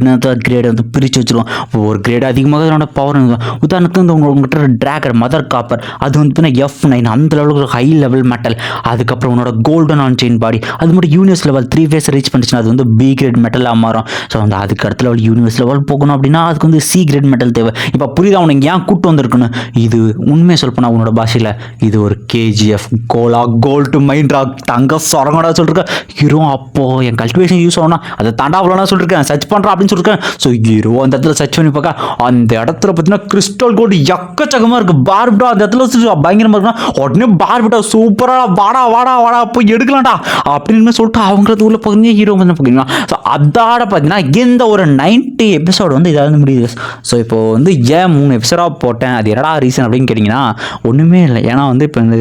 கிரேட் வந்து பிரித்து வச்சிருவோம். ஒரு கிரேட் அதிகமாக அதனோட பவர். உதாரணத்துக்கு வந்து உங்கள்கிட்ட டிராகன் மதர் காப்பர் அது வந்து பார்த்தீங்கன்னா F9 அந்த லெவலுக்கு ஹை லெவல் மெட்டல். அதுக்கப்புறம் உன்னோட கோல்டன் ஆன் செயின் பாடி அது மட்டும் யூனிவர்ஸ் லெவல் 3 ஃபேஸ் ரீச் பண்ணிச்சுன்னா அது வந்து B கிரேட் மெட்டலாக மாறும். ஸோ வந்து அதுக்கு அடுத்த லெவல் யூனிவர்ஸ் லெவல் போகணும் அப்படின்னா அதுக்கு வந்து C கிரேட் மெட்டல் தேவை. இப்போ புரியுதா உனக்கு ஏன் கூட்டு வந்திருக்குன்னு? இது உண்மையை சொல்லப்போனால் உன்னோட பாஷையில் இது ஒரு KGF Kolar gold mind rock தங்க சொரங்கடா சொல்லிருக்கேன். ஹீரோ அப்போது என் கல்டிவேஷன் யூஸ் ஆகணும் அதை தாண்டா அவ்வளோனா சொல்லியிருக்கேன், சர்ச் பண்ணுறான் அப்படின்னு சொல்லியிருக்கேன். ஸோ ஹீரோ அந்த இடத்துல சர்ச் பண்ணி பார்க்க அந்த இடத்துல பார்த்தீங்கன்னா கிறிஸ்டல் கோல்டு எக்கச்சக்கமாக இருக்குது. பார்பிட்டா அந்த இடத்துல பயங்கரமாக இருக்குன்னா உடனே பார்பிட்டா சூப்பராக வாடா வாடா வாடா போய் எடுக்கலாம்டா அப்படின்னு சொல்லிட்டு அவங்களது உள்ள பார்த்தீங்கன்னா ஹீரோ வந்து பார்த்தீங்கன்னா. ஸோ அதோட பார்த்தீங்கன்னா இந்த ஒரு 90 எபிசோடு வந்து இதாக வந்து முடியுது. ஸோ இப்போ வந்து ஏன் 3 எபிசோடாக போட்டேன், அது என்னடா ரீசன் அப்படின்னு கேட்டிங்கன்னா ஒன்றுமே இல்லை. ஏன்னா வந்து இப்போ இந்த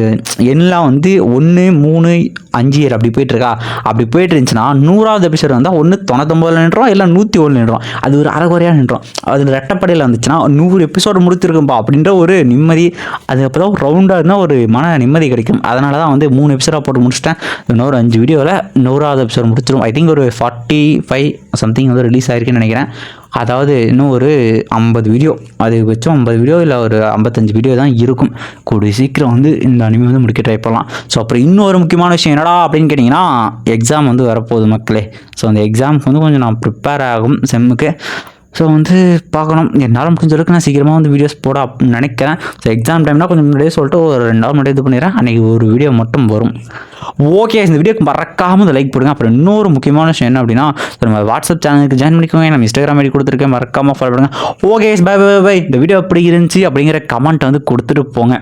எல்லாம் வந்து 1, 3, 5 அப்படி போயிட்டுருக்கா. அப்படி போயிட்டு இருந்துச்சுன்னா 100வது எபிசோடு வந்தால் 99 நின்றோம் இல்லை 101 நின்றோம். அது ஒரு அரைகுறையாக நின்றோம். அது ரெட்டப்படையில் வந்துச்சுன்னா 100 எபிசோடு முடிச்சிருக்கும்பா அப்படின்ற ஒரு நிம்மதி, அது அப்போ தான் ரவுண்டாக இருந்தால் ஒரு மன நிம்மதி கிடைக்கும். அதனால தான் வந்து 3 எபிசோடாக போட்டு முடிச்சுட்டு முடிச்சிட்டேன். இன்னொரு 5 வீடியோவில் 100வது எபிசோட் முடிச்சிடும். ஐ திங்க் ஒரு 45 சம்திங் வந்து ரிலீஸ் ஆகிருக்குன்னு நினைக்கிறேன். அதாவது இன்னும் ஒரு 50 வீடியோ, அதிகபட்சம் 50 வீடியோ இல்லை ஒரு 55 வீடியோ தான் இருக்கும். கூடிய சீக்கிரம் வந்து இந்த அனிமே வந்து முடிக்க ட்ரை பண்ணலாம். ஸோ அப்புறம் இன்னொரு முக்கியமான விஷயம் என்னடா அப்படின்னு கேட்டிங்கன்னா, எக்ஸாம் வந்து வரப்போகுது மக்களே. ஸோ அந்த எக்ஸாமுக்கு வந்து கொஞ்சம் நான் ப்ரிப்பேர் ஆகும் செம்முக்கு. ஸோ வந்து பார்க்கணும், என்னால் முடிஞ்ச அளவுக்கு நான் சீக்கிரமாக வந்து வீடியோஸ் போட நினைக்கிறேன். ஸோ எக்ஸாம் டைம்னா கொஞ்சம் முன்னாடியே சொல்லிட்டு ஒரு 2 நாள் முன்னாடியே இது பண்ணிடுறேன். அன்றைக்கி ஒரு வீடியோ மட்டும் வரும். ஓகே, இந்த வீடியோக்கு மறக்காமல் இந்த லைக் போடுங்க. அப்புறம் இன்னொரு முக்கியமான விஷயம் என்ன அப்படின்னா, நம்ம வாட்ஸ்அப் சேனலுக்கு ஜாயின் பண்ணிக்கோங்க. நம்ம இன்ஸ்டாகிராம் ஐடி கொடுத்துருக்கேன், மறக்காமல் ஃபாலோ பண்ணுங்கள். Okay, bye bye bye. இந்த வீடியோ எப்படி இருந்துச்சு அப்படிங்கிற கமெண்ட் வந்து கொடுத்துட்டு போங்க.